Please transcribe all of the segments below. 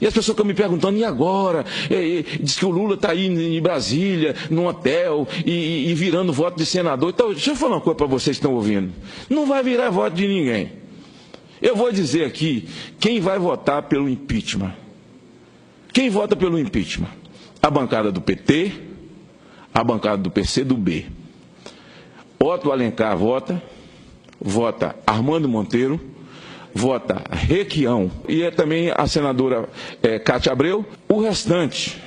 E as pessoas ficam me perguntando, e agora? Diz que o Lula está aí em Brasília, num hotel, e virando voto de senador. Então, deixa eu falar uma coisa para vocês que estão ouvindo. Não vai virar voto de ninguém. Eu vou dizer aqui quem vai votar pelo impeachment. Quem vota pelo impeachment? A bancada do PT, a bancada do PCdoB. Otto Alencar vota Armando Monteiro, vota Requião e também a senadora Cátia Abreu. O restante,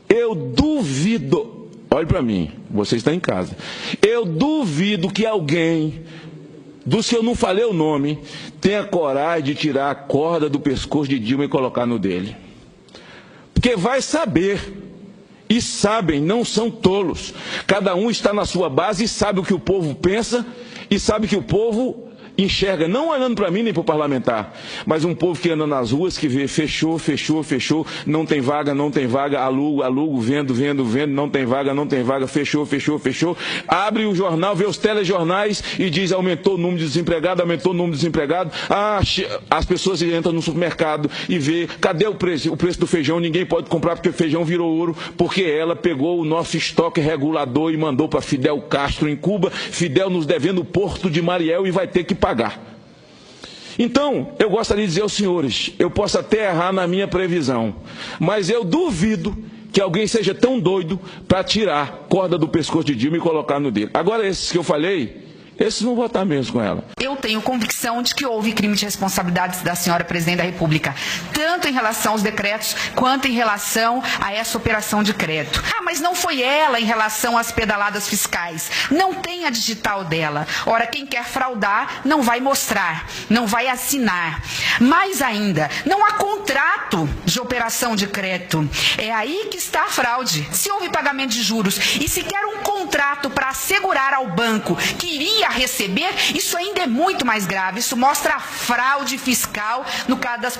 eu duvido, olhe para mim, você está em casa, eu duvido que alguém, dos que eu não falei o nome, tenha coragem de tirar a corda do pescoço de Dilma e colocar no dele. Porque vai saber, e sabem, não são tolos. Cada um está na sua base e sabe o que o povo pensa e sabe que o povo enxerga, não olhando para mim nem para o parlamentar, mas um povo que anda nas ruas, que vê, fechou, não tem vaga, alugo, vendo, não tem vaga, fechou, abre o jornal, vê os telejornais e diz, aumentou o número de desempregados, as pessoas entram no supermercado e vê, cadê o preço do feijão, ninguém pode comprar porque o feijão virou ouro, porque ela pegou o nosso estoque regulador e mandou para Fidel Castro em Cuba, Fidel nos devendo o Porto de Mariel e vai ter que pagar. Então, eu gostaria de dizer aos senhores, eu posso até errar na minha previsão, mas eu duvido que alguém seja tão doido para tirar a corda do pescoço de Dilma e colocar no dele. Agora, esses que eu falei, esses vão votar mesmo com ela. Eu tenho convicção de que houve crime de responsabilidade da senhora Presidente da República, tanto em relação aos decretos, quanto em relação a essa operação de crédito. Mas não foi ela em relação às pedaladas fiscais. Não tem a digital dela. Ora, quem quer fraudar não vai mostrar, não vai assinar. Mais ainda, não há contrato de operação de crédito. É aí que está a fraude. Se houve pagamento de juros e se quer um contrato para assegurar ao banco que iria receber, isso ainda é muito mais grave. Isso mostra a fraude fiscal no caso das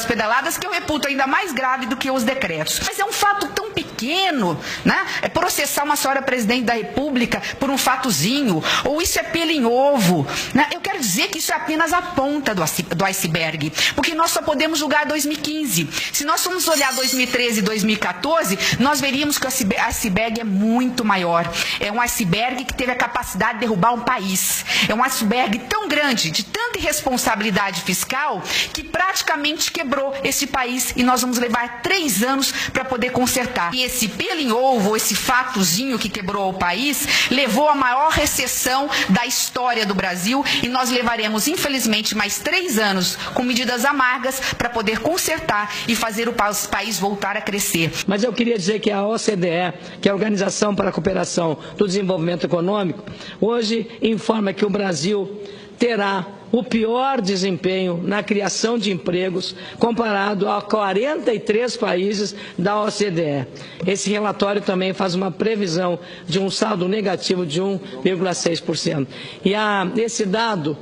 pedaladas, que eu reputo ainda mais grave do que os decretos. Mas é um fato tão pequeno, né? É processar uma senhora Presidente da República por um fatozinho, ou isso é pelo em ovo, né? Eu quero dizer que isso é apenas a ponta do iceberg, porque nós só podemos julgar 2015. Se nós formos olhar 2013 e 2014, nós veríamos que o iceberg é muito maior. É um iceberg que teve a capacidade de derrubar um país. É um iceberg tão grande, de tanta irresponsabilidade fiscal, que praticamente quebrou esse país e nós vamos levar 3 anos para poder consertar. E esse pelo em ovo, esse fatozinho que quebrou o país, levou à maior recessão da história do Brasil e nós levaremos, infelizmente, mais 3 anos com medidas amargas para poder consertar e fazer o país voltar a crescer. Mas eu queria dizer que a OCDE, que é a Organização para a Cooperação do Desenvolvimento Econômico, hoje informa que o Brasil terá o pior desempenho na criação de empregos comparado a 43 países da OCDE. Esse relatório também faz uma previsão de um saldo negativo de 1,6%. E esse dado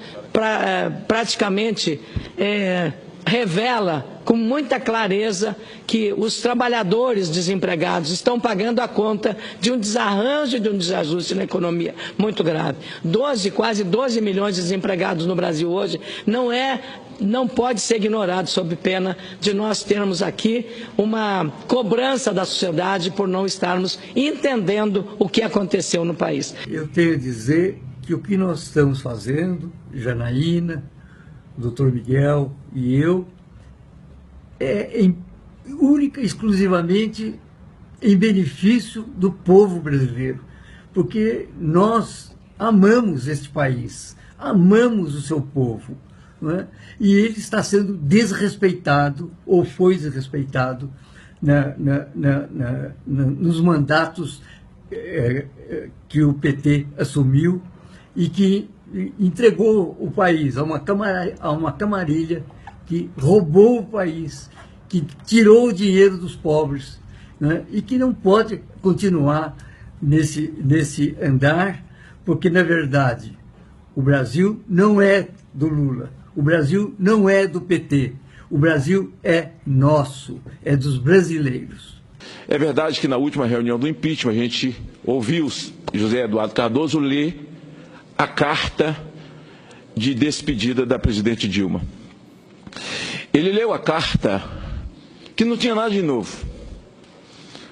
praticamente revela com muita clareza que os trabalhadores desempregados estão pagando a conta de um desarranjo e de um desajuste na economia muito grave. Quase 12 milhões de desempregados no Brasil hoje não pode ser ignorado sob pena de nós termos aqui uma cobrança da sociedade por não estarmos entendendo o que aconteceu no país. Eu tenho a dizer que o que nós estamos fazendo, Janaína, Dr. Miguel e eu, única e exclusivamente em benefício do povo brasileiro, porque nós amamos este país, amamos o seu povo, não é? E ele está sendo desrespeitado, ou foi desrespeitado, nos mandatos que o PT assumiu e que entregou o país a uma camarilha que roubou o país, que tirou o dinheiro dos pobres, né? E que não pode continuar nesse andar, porque, na verdade, o Brasil não é do Lula, o Brasil não é do PT, o Brasil é nosso, é dos brasileiros. É verdade que na última reunião do impeachment a gente ouviu José Eduardo Cardoso ler a carta de despedida da presidente Dilma. Ele leu a carta que não tinha nada de novo.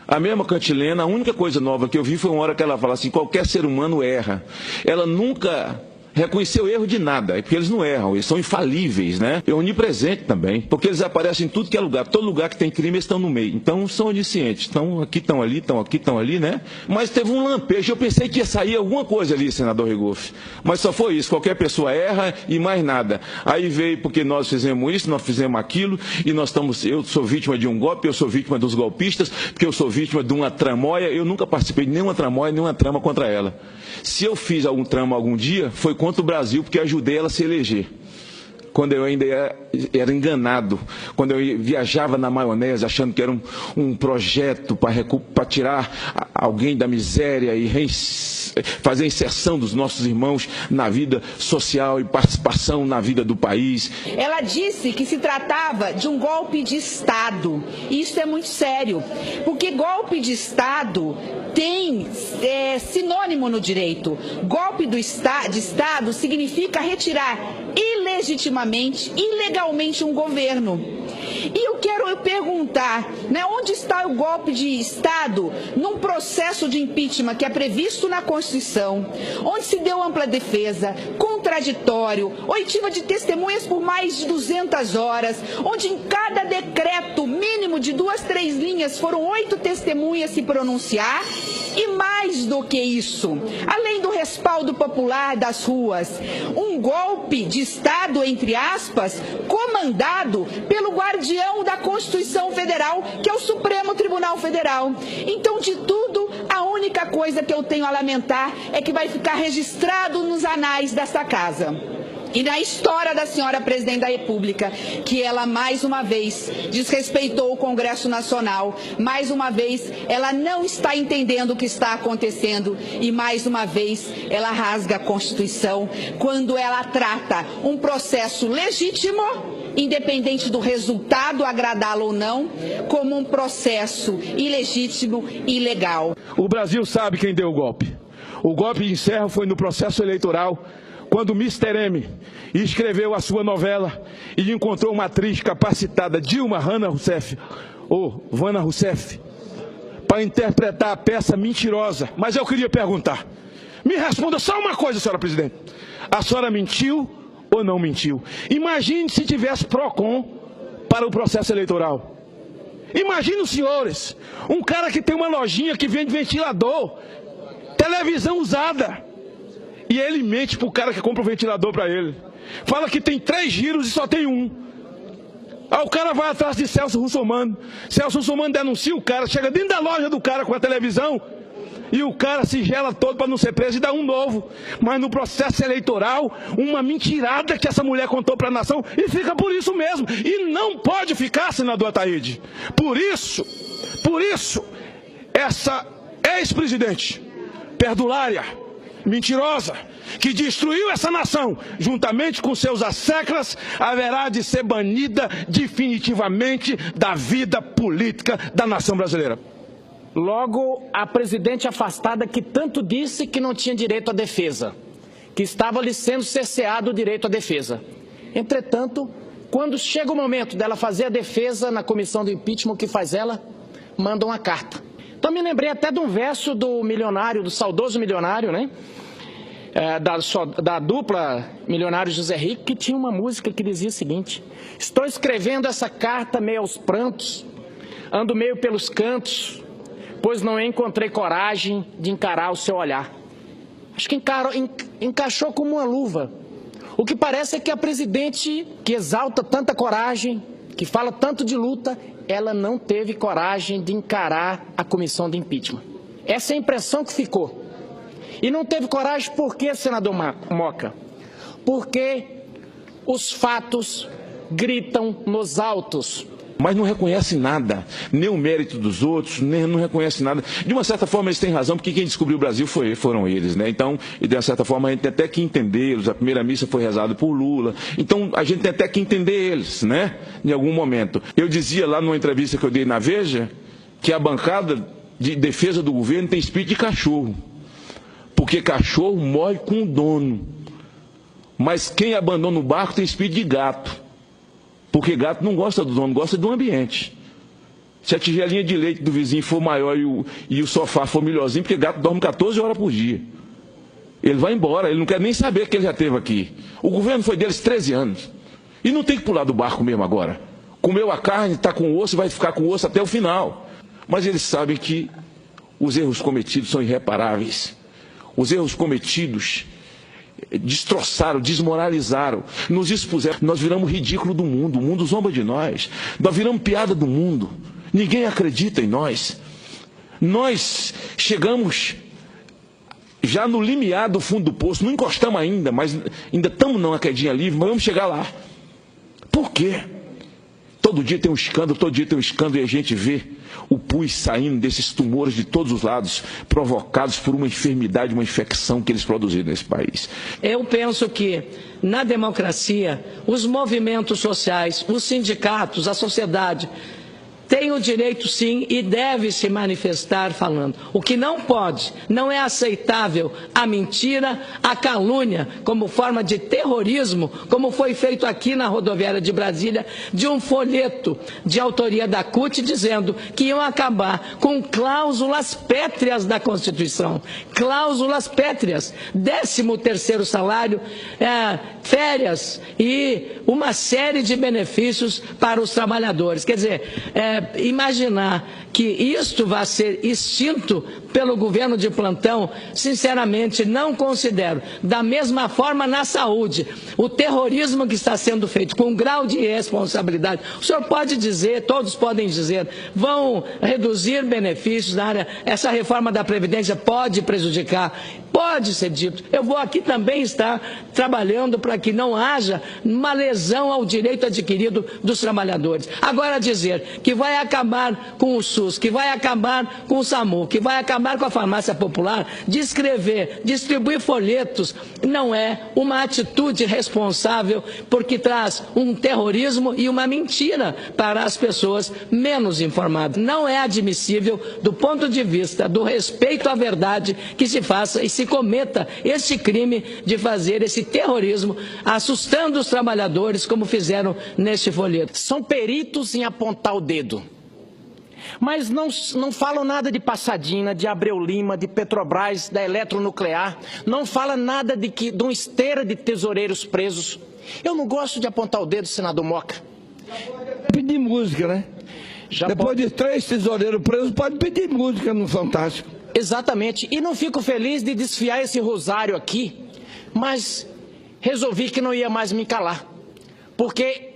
A mesma Cantilena, a única coisa nova que eu vi foi uma hora que ela fala assim, qualquer ser humano erra. Ela nunca reconheceu erro de nada, porque eles não erram, eles são infalíveis, né? É onipresente também, porque eles aparecem em tudo que é lugar, todo lugar que tem crime eles estão no meio, então são oniscientes, estão aqui, estão ali, estão aqui, estão ali, né? Mas teve um lampejo, eu pensei que ia sair alguma coisa ali, senador Rigoff, mas só foi isso, qualquer pessoa erra e mais nada. Aí veio porque nós fizemos isso, nós fizemos aquilo, e nós estamos, eu sou vítima de um golpe, eu sou vítima dos golpistas, porque eu sou vítima de uma tramóia, eu nunca participei de nenhuma tramóia, nenhuma trama contra ela. Se eu fiz algum trama algum dia, foi contra o Brasil, porque ajudei ela a se eleger. Quando eu ainda era enganado, quando eu viajava na maionese, achando que era um projeto para tirar alguém da miséria e fazer a inserção dos nossos irmãos na vida social e participação na vida do país. Ela disse que se tratava de um golpe de Estado. Isso é muito sério, porque golpe de Estado tem sinônimo no direito. Golpe de Estado significa retirar ilegitimamente, ilegalmente um governo. E eu quero perguntar, né, onde está o golpe de Estado num processo de impeachment que é previsto na Constituição, onde se deu ampla defesa, contraditório, oitiva de testemunhas por mais de 200 horas, onde em cada decreto mínimo de 2, 3 linhas foram 8 testemunhas se pronunciar, e mais do que isso, além do respaldo popular das ruas, um golpe de Estado, entre aspas, comandado pelo guardião da Constituição Federal, que é o Supremo Tribunal Federal. Então, de tudo, a única coisa que eu tenho a lamentar é que vai ficar registrado nos anais desta casa e na história da senhora Presidente da República, que ela mais uma vez desrespeitou o Congresso Nacional, mais uma vez ela não está entendendo o que está acontecendo e mais uma vez ela rasga a Constituição quando ela trata um processo legítimo, independente do resultado agradá-lo ou não, como um processo ilegítimo e ilegal. O Brasil sabe quem deu o golpe. O golpe de encerro foi no processo eleitoral, quando Mr. M escreveu a sua novela e encontrou uma atriz capacitada, Dilma Hanna Rousseff, ou Vanna Rousseff, para interpretar a peça Mentirosa. Mas eu queria perguntar, me responda só uma coisa, senhora Presidente. A senhora mentiu ou não mentiu? Imagine se tivesse PROCON para o processo eleitoral. Imagine os senhores, um cara que tem uma lojinha que vende ventilador, televisão usada, e ele mente para o cara que compra o ventilador para ele. Fala que tem 3 giros e só tem um. Aí o cara vai atrás de Celso Russomano. Celso Russomano denuncia o cara, chega dentro da loja do cara com a televisão e o cara se gela todo para não ser preso e dá um novo. Mas no processo eleitoral, uma mentirada que essa mulher contou para a nação e fica por isso mesmo. E não pode ficar, senador Ataíde. Por isso, essa ex-presidente perdulária, mentirosa, que destruiu essa nação, juntamente com seus asseclas, haverá de ser banida definitivamente da vida política da nação brasileira. Logo, a presidente afastada que tanto disse que não tinha direito à defesa, que estava lhe sendo cerceado o direito à defesa. Entretanto, quando chega o momento dela fazer a defesa na comissão do impeachment, o que faz ela? Manda uma carta. Então me lembrei até de um verso do milionário, do saudoso milionário, né? Da dupla Milionário José Rico, que tinha uma música que dizia o seguinte: estou escrevendo essa carta meio aos prantos, ando meio pelos cantos, pois não encontrei coragem de encarar o seu olhar. Acho que encaixou como uma luva. O que parece é que a presidente, que exalta tanta coragem, que fala tanto de luta, ela não teve coragem de encarar a comissão de impeachment. Essa é a impressão que ficou. E não teve coragem por quê, senador Moca? Porque os fatos gritam nos altos. Mas não reconhece nada, nem o mérito dos outros, nem não reconhece nada. De uma certa forma eles têm razão, porque quem descobriu o Brasil foram eles, né? Então, e de uma certa forma a gente tem até que entendê-los. A primeira missa foi rezada por Lula. Então a gente tem até que entender eles, né? Em algum momento. Eu dizia lá numa entrevista que eu dei na Veja, que a bancada de defesa do governo tem espírito de cachorro. Porque cachorro morre com o dono. Mas quem abandona o barco tem espírito de gato. Porque gato não gosta do dono, gosta do ambiente. Se a tigelinha de leite do vizinho for maior e o sofá for melhorzinho, porque gato dorme 14 horas por dia. Ele vai embora, ele não quer nem saber que ele já esteve aqui. O governo foi deles 13 anos. E não tem que pular do barco mesmo agora. Comeu a carne, está com osso e vai ficar com osso até o final. Mas eles sabem que os erros cometidos são irreparáveis. Os erros cometidos destroçaram, desmoralizaram, nos expuseram. Nós viramos ridículo do mundo, o mundo zomba de nós. Nós viramos piada do mundo. Ninguém acredita em nós. Nós chegamos já no limiar do fundo do poço, não encostamos ainda, mas ainda estamos numa quedinha livre, mas vamos chegar lá. Por quê? Todo dia tem um escândalo, todo dia tem um escândalo e a gente vê o pus saindo desses tumores de todos os lados, provocados por uma enfermidade, uma infecção que eles produziram nesse país. Eu penso que, na democracia, os movimentos sociais, os sindicatos, a sociedade, tem o direito, sim, e deve se manifestar falando. O que não pode, não é aceitável a mentira, a calúnia, como forma de terrorismo, como foi feito aqui na rodoviária de Brasília, de um folheto de autoria da CUT dizendo que iam acabar com cláusulas pétreas da Constituição. Cláusulas pétreas, 13º salário, férias e uma série de benefícios para os trabalhadores. Quer dizer, imaginar que isto vai ser extinto pelo governo de plantão, sinceramente não considero. Da mesma forma na saúde, o terrorismo que está sendo feito com um grau de irresponsabilidade, o senhor pode dizer, todos podem dizer, vão reduzir benefícios na área, essa reforma da Previdência pode prejudicar, pode ser dito. Eu vou aqui também estar trabalhando para que não haja uma lesão ao direito adquirido dos trabalhadores. Agora dizer que vai acabar com o SUS, que vai acabar com o SAMU, que vai acabar com a farmácia popular, descrever, distribuir folhetos, não é uma atitude responsável, porque traz um terrorismo e uma mentira para as pessoas menos informadas. Não é admissível, do ponto de vista do respeito à verdade, que se faça e se cometa esse crime de fazer esse terrorismo, assustando os trabalhadores, como fizeram neste folheto. São peritos em apontar o dedo, mas não falam nada de Passadina, de Abreu Lima, de Petrobras, da Eletronuclear, não fala nada de uma esteira de tesoureiros presos. Eu não gosto de apontar o dedo, senador Moca. Pedir música, né? Depois de 3 tesoureiros presos, pode pedir música no Fantástico. Exatamente, e não fico feliz de desfiar esse rosário aqui, mas resolvi que não ia mais me calar, porque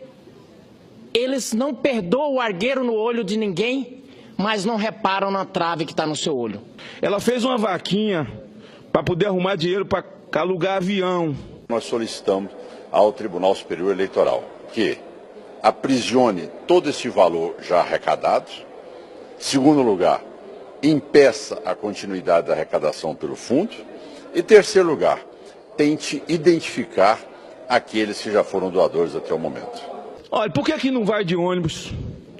eles não perdoam o argueiro no olho de ninguém, mas não reparam na trave que está no seu olho. Ela fez uma vaquinha para poder arrumar dinheiro para alugar avião. Nós solicitamos ao Tribunal Superior Eleitoral que aprisione todo esse valor já arrecadado. Segundo lugar, impeça a continuidade da arrecadação pelo fundo. E terceiro lugar, tente identificar aqueles que já foram doadores até o momento. Olha, por que não vai de ônibus?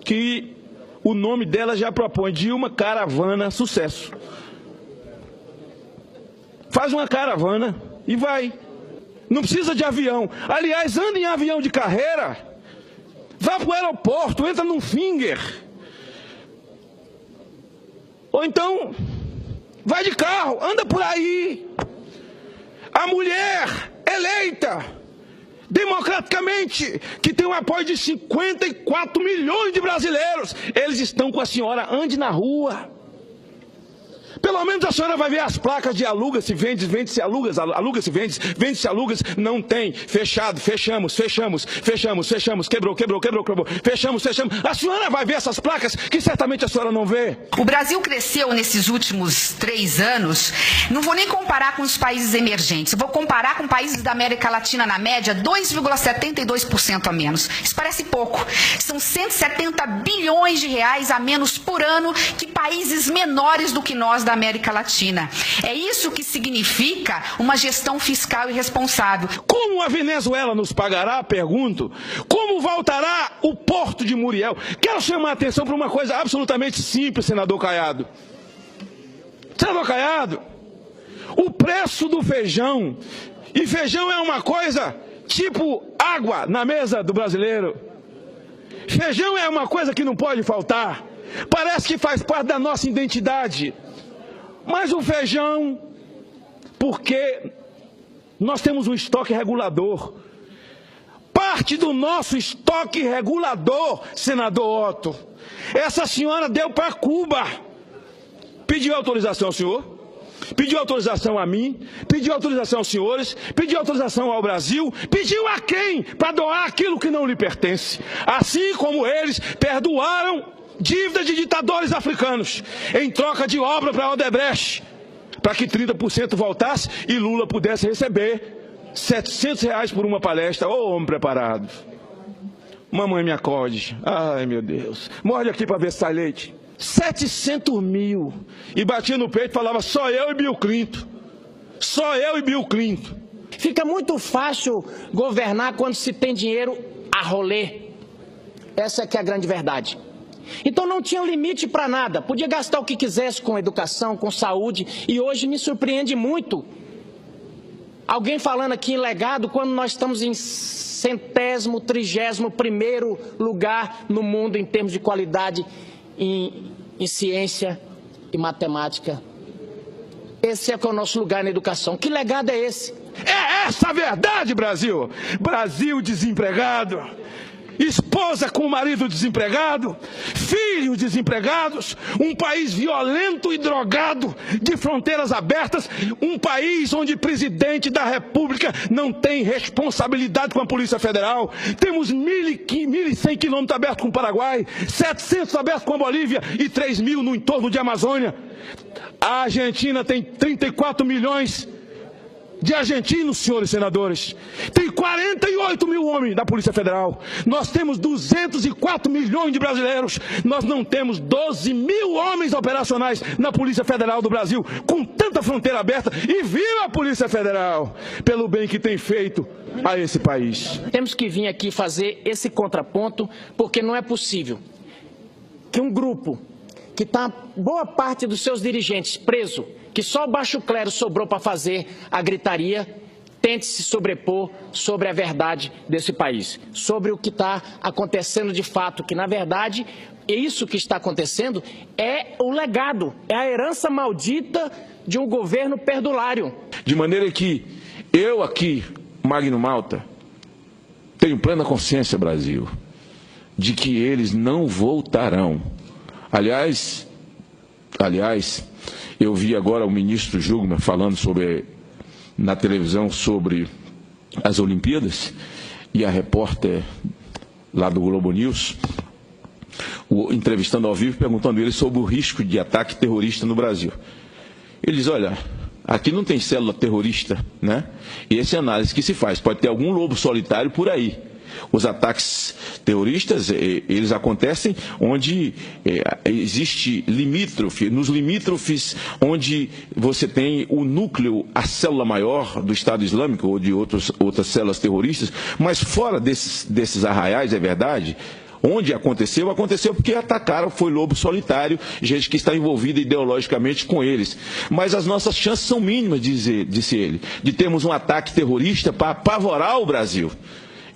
Que o nome dela já propõe, Dilma Caravana Sucesso. Faz uma caravana e vai. Não precisa de avião. Aliás, anda em avião de carreira. Vá para o aeroporto, entra num Finger. Ou então, vai de carro, anda por aí. A mulher eleita, democraticamente, que tem o apoio de 54 milhões de brasileiros, eles estão com a senhora, ande na rua. Pelo menos a senhora vai ver as placas de aluga-se, vende-se, aluga-se, aluga-se, vende-se, aluga-se. Não tem, fechado, fechamos, quebrou. Fechamos. A senhora vai ver essas placas que certamente a senhora não vê. O Brasil cresceu nesses últimos 3 anos, não vou nem comparar com os países emergentes, eu vou comparar com países da América Latina, na média, 2,72% a menos. Isso parece pouco. São 170 bilhões de reais a menos por ano que países menores do que nós da América Latina. É isso que significa uma gestão fiscal irresponsável. Como a Venezuela nos pagará, pergunto? Como voltará o Porto de Muriel? Quero chamar a atenção para uma coisa absolutamente simples, senador Caiado. Senador Caiado, o preço do feijão, e feijão é uma coisa tipo água na mesa do brasileiro. Feijão é uma coisa que não pode faltar. parece que faz parte da nossa identidade. Mas o feijão, porque nós temos um estoque regulador. Parte do nosso estoque regulador, senador Otto, essa senhora deu para Cuba. Pediu autorização ao senhor, pediu autorização a mim, pediu autorização aos senhores, pediu autorização ao Brasil, pediu a quem para doar aquilo que não lhe pertence. Assim como eles perdoaram dívida de ditadores africanos em troca de obra para Odebrecht, para que 30% voltasse e Lula pudesse receber R$700 por uma palestra. Ô, homem preparado. Mamãe me acorde. Ai, meu Deus. Morde aqui para ver se sai leite. 700 mil. E batia no peito e falava, só eu e Bill Clinton. Só eu e Bill Clinton. Fica muito fácil governar quando se tem dinheiro a rolê. Essa é que é a grande verdade. Então não tinha limite para nada. Podia gastar o que quisesse com educação, com saúde. E hoje me surpreende muito alguém falando aqui em legado quando nós estamos em 100º, 31º lugar no mundo em termos de qualidade em ciência e matemática. Esse é o nosso lugar na educação. Que legado é esse? É essa a verdade, Brasil. Brasil desempregado, esposa com o marido desempregado, filhos desempregados, um país violento e drogado, de fronteiras abertas, um país onde o presidente da República não tem responsabilidade com a Polícia Federal. Temos 1.100 quilômetros abertos com o Paraguai, 700 abertos com a Bolívia e 3.000 no entorno de Amazônia. A Argentina tem 34 milhões de argentinos, senhores senadores. Tem 48 mil homens da Polícia Federal. Nós temos 204 milhões de brasileiros. Nós não temos 12 mil homens operacionais na Polícia Federal do Brasil, com tanta fronteira aberta. E viva a Polícia Federal, pelo bem que tem feito a esse país. Temos que vir aqui fazer esse contraponto, porque não é possível que um grupo que está boa parte dos seus dirigentes preso, que só o baixo clero sobrou para fazer a gritaria, tente se sobrepor sobre a verdade desse país, sobre o que está acontecendo de fato, que na verdade isso que está acontecendo é o legado, é a herança maldita de um governo perdulário. De maneira que eu aqui, Magno Malta, tenho plena consciência, Brasil, de que eles não voltarão. Aliás, eu vi agora o ministro Jungmann falando na televisão sobre as Olimpíadas, e a repórter lá do Globo News, entrevistando ao vivo, perguntando ele sobre o risco de ataque terrorista no Brasil. Ele diz, olha, aqui não tem célula terrorista, né? E essa é a análise que se faz. Pode ter algum lobo solitário por aí. Os ataques terroristas, eles acontecem onde existe limítrofe, nos limítrofes onde você tem o núcleo, a célula maior do Estado Islâmico ou de outras células terroristas, mas fora desses arraiais, é verdade, onde aconteceu porque atacaram, foi lobo solitário, gente que está envolvida ideologicamente com eles. Mas as nossas chances são mínimas, disse ele, de termos um ataque terrorista para apavorar o Brasil.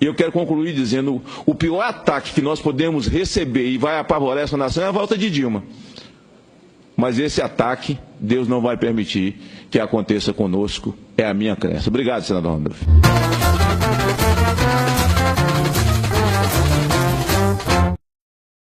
E eu quero concluir dizendo, o pior ataque que nós podemos receber e vai apavorar essa nação é a volta de Dilma. Mas esse ataque, Deus não vai permitir que aconteça conosco, é a minha crença. Obrigado, senador Randolph.